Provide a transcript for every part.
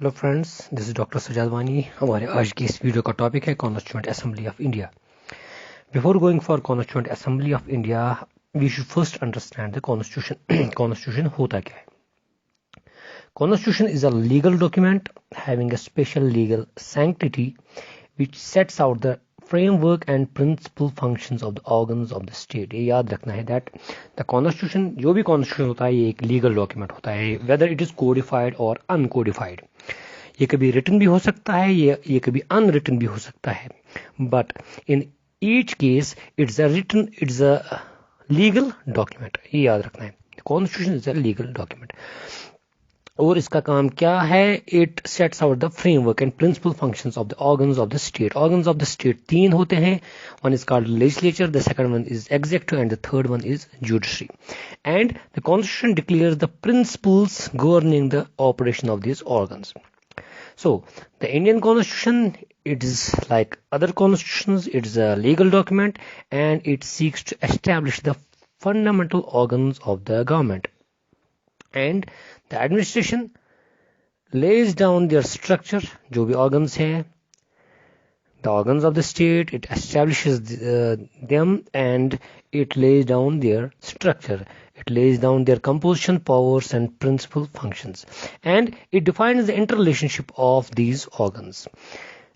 Hello friends, this is doctor Sajadwani. हमारे आज की इस वीडियो का टॉपिक है constituent assembly of India. Before going for constituent assembly of India, we should first understand the constitution. Constitution होता क्या है? Constitution is a legal document having a special legal sanctity which sets out the framework and principal functions of the organs of the state. ये याद रखना है that the constitution, जो भी constitution होता है, ये एक legal document होता है, whether it is codified or uncodified. ये कभी written भी हो सकता है, ये कभी unwritten भी हो सकता है, but in each case it's a legal document. ये याद रखना है, constitution is a legal document. और इसका काम क्या है? It sets out the framework and principal functions of the organs of the state. Organs of the state तीन होते हैं। One is called legislature, the second one is executive and the third one is judiciary. And the constitution declares the principles governing the operation of these organs. So the Indian Constitution, it is like other constitutions, it is a legal document and it seeks to establish the fundamental organs of the government. And the administration lays down their structure, जो भी organs हैं, the organs of the state, it establishes them and it lays down their structure. It lays down their composition, powers and principal functions. And it defines the interrelationship of these organs.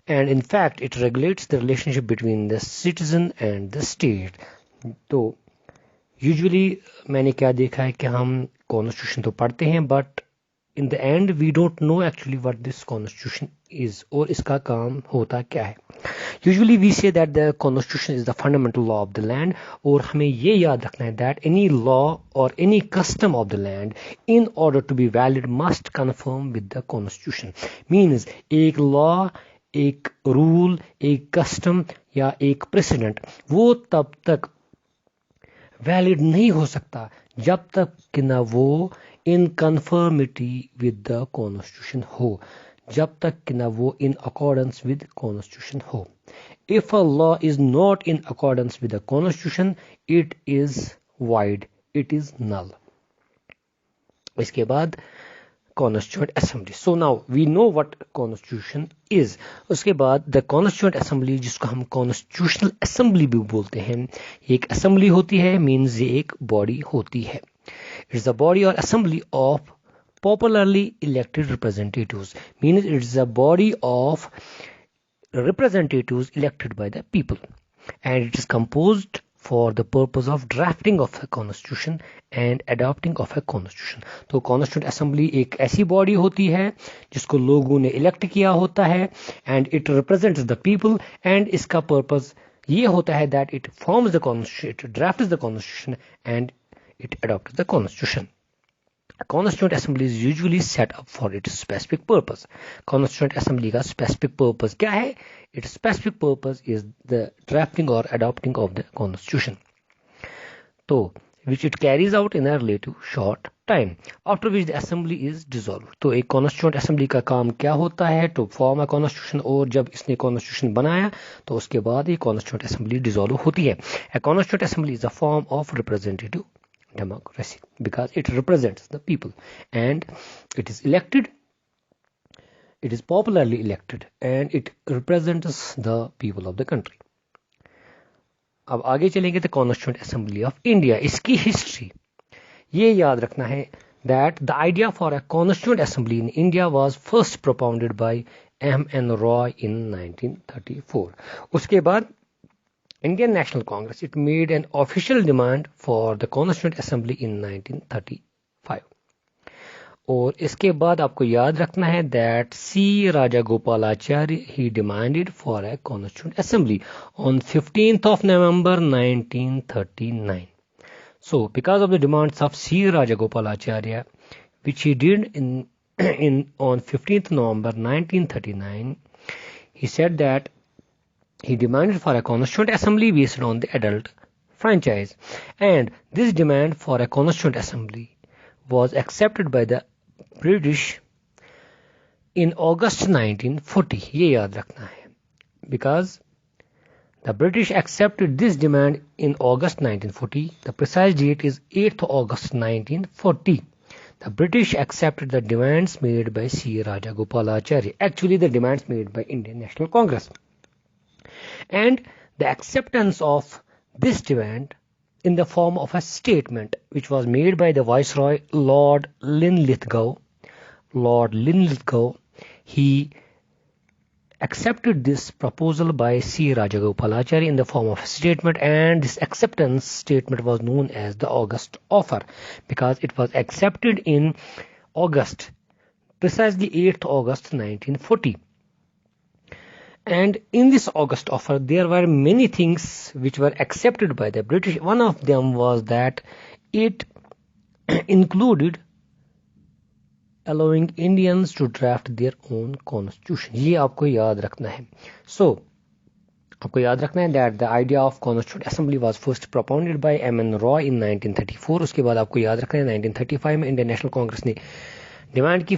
And in fact, it regulates the relationship between the citizen and the state. तो usually मैंने क्या देखा है कि हम constitution तो पढ़ते हैं, but in the end we don't know actually what this constitution is, और इसका काम होता क्या है। Usually we say that the constitution is the fundamental law of the land, और हमें ये याद रखना है दैट एनी लॉ और any custom of the land in order to be valid must confirm with the constitution. Means एक law, एक rule, एक कस्टम या एक प्रेसिडेंट वो तब तक वैलिड नहीं हो सकता जब तक कि ना वो in conformity with the constitution हो, जब तक कि ना वो इन अकॉर्डेंस विद कॉन्स्टिट्यूशन हो। If a law is not in accordance with the constitution, it is void, it is null. इसके बाद Constituent Assembly. So now we know what Constitution is. उसके बाद the Constituent Assembly, जिसको हम Constitutional Assembly भी बोलते हैं, एक assembly होती है, means ये एक body होती है. It's a body or assembly of popularly elected representatives. Means it's a body of representatives elected by the people, and it is composed for the purpose of drafting of a constitution and adopting of a constitution. तो constituent assembly एक ऐसी body होती है जिसको लोगों ने elect किया होता है, and it represents the people, and इसका purpose ये होता है that it forms the constitution, it drafts the constitution and it adopts the constitution. A Constituent Assembly is usually set up for its specific purpose. Constituent Assembly का specific purpose क्या है? Its specific purpose is the drafting or adopting of the Constitution. तो which it carries out in a relative short time, after which the Assembly is dissolved. तो एक Constituent Assembly का काम क्या होता है? To form a Constitution, और जब इसने Constitution बनाया तो उसके बाद ये Constituent Assembly dissolve होती है. A Constituent Assembly is a form of representative democracy because it represents the people and it is elected, it is popularly elected and it represents the people of the country. अब आगे चलेंगे तो Constituent Assembly of India, इसकी history ये याद रखना है that the idea for a Constituent Assembly in India was first propounded by M.N. Roy in 1934. उसके बाद Indian National Congress, it made an official demand for the Constituent Assembly in 1935. और इसके बाद आपको याद रखना है that C. Rajagopalachari, he demanded for a Constituent Assembly on 15th of November 1939. So, because of the demands of C. Rajagopalacharya, which he did on 15th November 1939, he said that he demanded for a Constituent Assembly based on the adult franchise, and this demand for a Constituent Assembly was accepted by the British in August 1940. ये याद रखना है, because the British accepted this demand in August 1940. The precise date is 8th August 1940. The British accepted the demands made by C. Rajagopalachari, actually the demands made by Indian National Congress. And the acceptance of this demand in the form of a statement which was made by the Viceroy Lord Linlithgow. Lord Linlithgow, he accepted this proposal by C. Rajagopalachari in the form of a statement, and this acceptance statement was known as the August Offer because it was accepted in August, precisely 8th August 1940. And in this August Offer, there were many things which were accepted by the British. One of them was that it included allowing Indians to draft their own constitution. ये आपको याद रखना है. So, आपको याद रखना है that the idea of Constituent Assembly was first propounded by M.N. Roy in 1934. उसके बाद आपको याद रखना है 1935 में Indian National Congress ने डिमांड की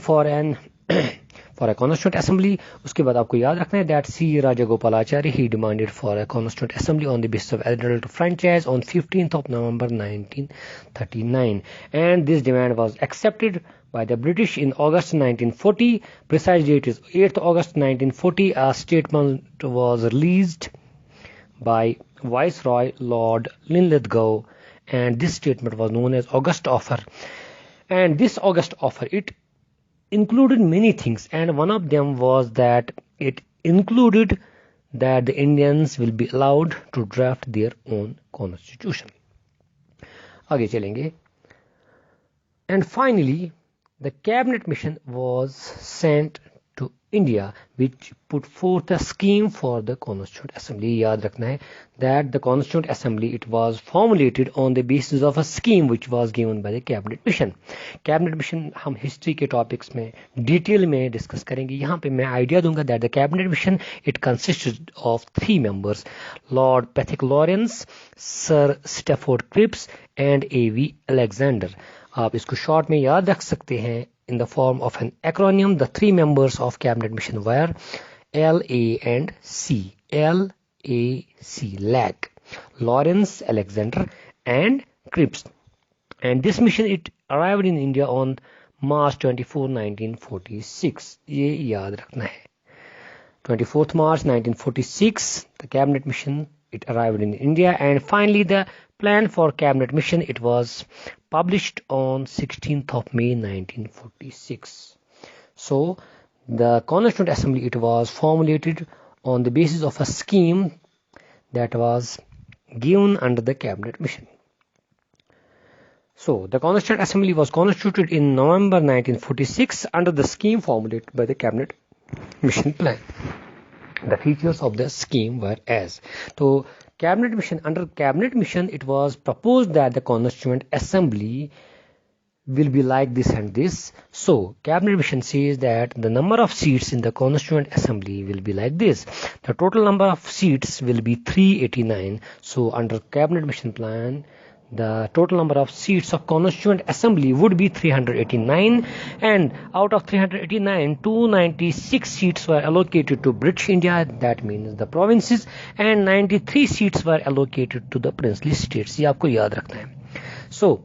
for a Constituent Assembly. उसके बाद आपको याद रखना है that C. Rajagopalachari he demanded for a Constituent Assembly on the basis of adult franchise on 15th of November 1939, and this demand was accepted by the British in August 1940. Precise date is 8th August 1940. A statement was released by Viceroy Lord Linlithgow, and this statement was known as August Offer. And this August Offer, it included many things, and one of them was that it included that the Indians will be allowed to draft their own constitution. आगे चलेंगे. And finally, the cabinet mission was sent to India, which put forth a scheme for the Constituent Assembly. याद रखना है that the Constituent Assembly, it was formulated on the basis of a scheme which was given by the cabinet mission. Cabinet mission हम history के topics में detail में discuss करेंगे. यहाँ पे मैं idea दूंगा that the cabinet mission, it consisted of 3 members: Lord Pethick Lawrence, Sir Stafford Cripps, and A.V. Alexander. आप इसको शॉर्ट में याद रख सकते हैं in the form of an acronym. The 3 members of cabinet mission were LAC, LAC, Lawrence, Alexander, and Cripps. And this mission, it arrived in India on March 24, 1946. ये याद रखना है. 24th March 1946, the cabinet mission, it arrived in India. And finally, the plan for cabinet mission, it was published on 16th of May 1946. So the Constituent Assembly, it was formulated on the basis of a scheme that was given under the cabinet mission. So the Constituent Assembly was constituted in November 1946 under the scheme formulated by the cabinet mission plan. The features of the scheme were as. So cabinet mission, under cabinet mission, it was proposed that the Constituent Assembly will be like this and this. So cabinet mission says that the number of seats in the Constituent Assembly will be like this. The total number of seats will be 389. So under cabinet mission plan, the total number of seats of Constituent Assembly would be 389, and out of 389, 296 seats were allocated to British India, that means the provinces, and 93 seats were allocated to the princely states. ये आपको याद रखना है. So,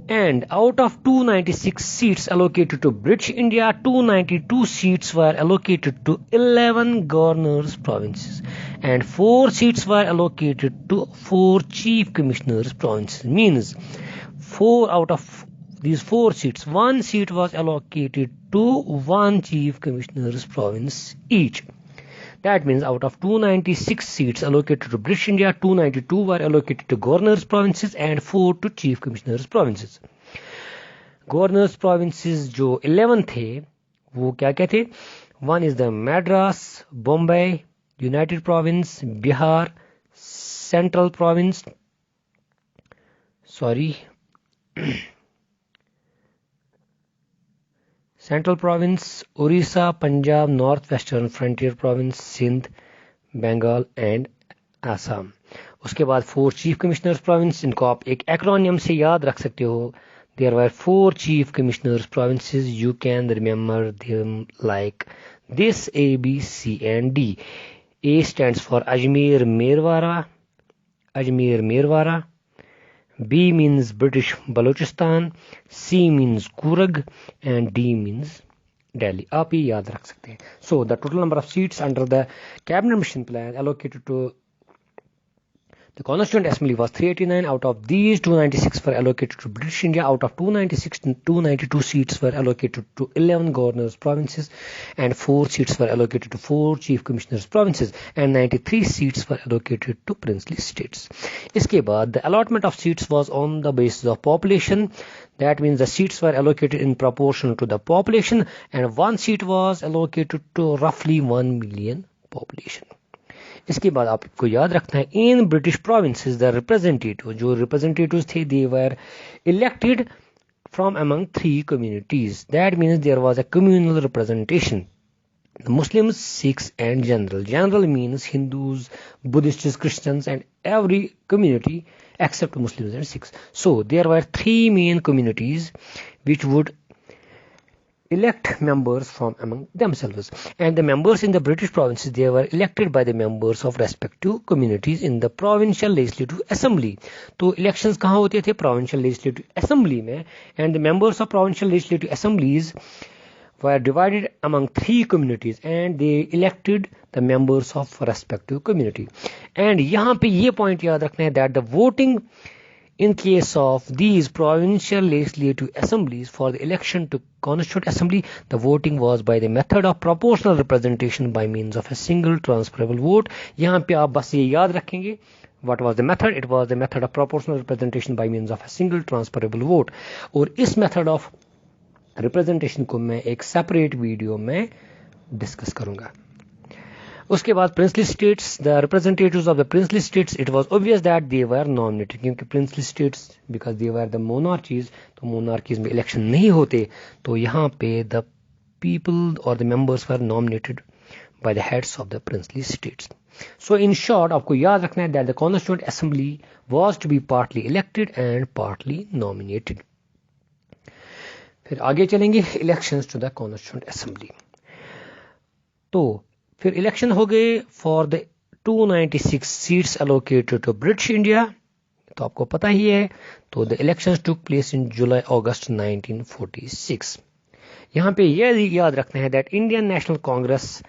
and out of 296 seats allocated to British India, 292 seats were allocated to 11 governors' provinces, and 4 seats were allocated to 4 chief commissioners' provinces. Means 4 out of these 4 seats, 1 seat was allocated to 1 chief commissioner's province each. That means out of 296 seats allocated to British India, 292 were allocated to governors' provinces and 4 to chief commissioners' provinces. Governors' provinces जो 11 थे, वो क्या थे? One is the Madras, Bombay, United Province, Bihar, Central Province, Central Province, Orissa, Punjab, Northwestern Frontier Province, Sindh, Bengal and Assam. उसके बाद 4 Chief Commissioners Province, इनको आप एक acronym से याद रख सकते हो. There were 4 Chief Commissioners Provinces. You can remember them like this: A, B, C and D. A stands for Ajmer Merwara, B means British Balochistan, C means Coorg, and D means Delhi. आप ये याद रख सकते हैं. So the total number of seats under the cabinet mission plan allocated to the Constituent Assembly was 389. Out of these, 296 were allocated to British India. Out of 296, 292 seats were allocated to 11 governors' provinces, and 4 seats were allocated to 4 chief commissioners' provinces, and 93 seats were allocated to princely states. इसके बाद, the allotment of seats was on the basis of population. That means the seats were allocated in proportion to the population, and 1 seat was allocated to roughly 1 million population. इसके बाद आपको याद रखना है, in British provinces the representative, जो representatives थे, they were elected from among 3 communities. That means there was a communal representation. The Muslims, Sikhs and general. General means Hindus, Buddhists, Christians and every community except Muslims and Sikhs. So there were 3 main communities which would elect members from among themselves, and the members in the British provinces, they were elected by the members of respective communities in the provincial legislative assembly. तो elections कहाँ होते थे? Provincial legislative assembly में, and the members of provincial legislative assemblies were divided among 3 communities and they elected the members of respective community. And यहाँ पे ये point याद रखना है that the voting in case of these provincial legislative assemblies for the election to Constituent Assembly, the voting was by the method of proportional representation by means of a single transferable vote. यहाँ पे आप बस ये याद रखेंगे, what was the method? It was the method of proportional representation by means of a single transferable vote. और इस method of representation को मैं एक separate वीडियो में डिस्कस करूंगा. उसके बाद princely states, the representatives of the princely states, it was obvious that they were nominated, क्योंकि princely states because they were the monarchies, तो monarchies में election नहीं होते, तो यहाँ पे the people or the members were nominated by the heads of the princely states. So in short, आपको याद रखना है that the Constituent Assembly was to be partly elected and partly nominated. फिर आगे चलेंगे elections to the Constituent Assembly. तो फिर election हो गए for the 296 seats allocated to British India, तो आपको पता ही है. तो the elections took place in July August 1946. यहाँ पे यह याद रखना है that Indian National Congress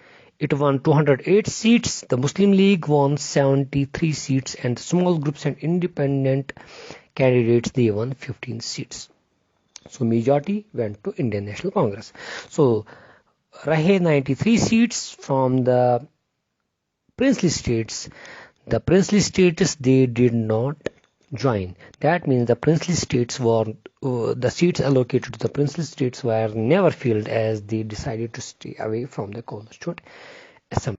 it won 208 seats, the Muslim League won 73 seats and small groups and independent candidates they won 15 seats. So majority went to Indian National Congress. So रहे 93 seats from the princely states. The princely states, they did not join. That means the princely states were the seats allocated to the princely states were never filled as they decided to stay away from the Constituent Assembly.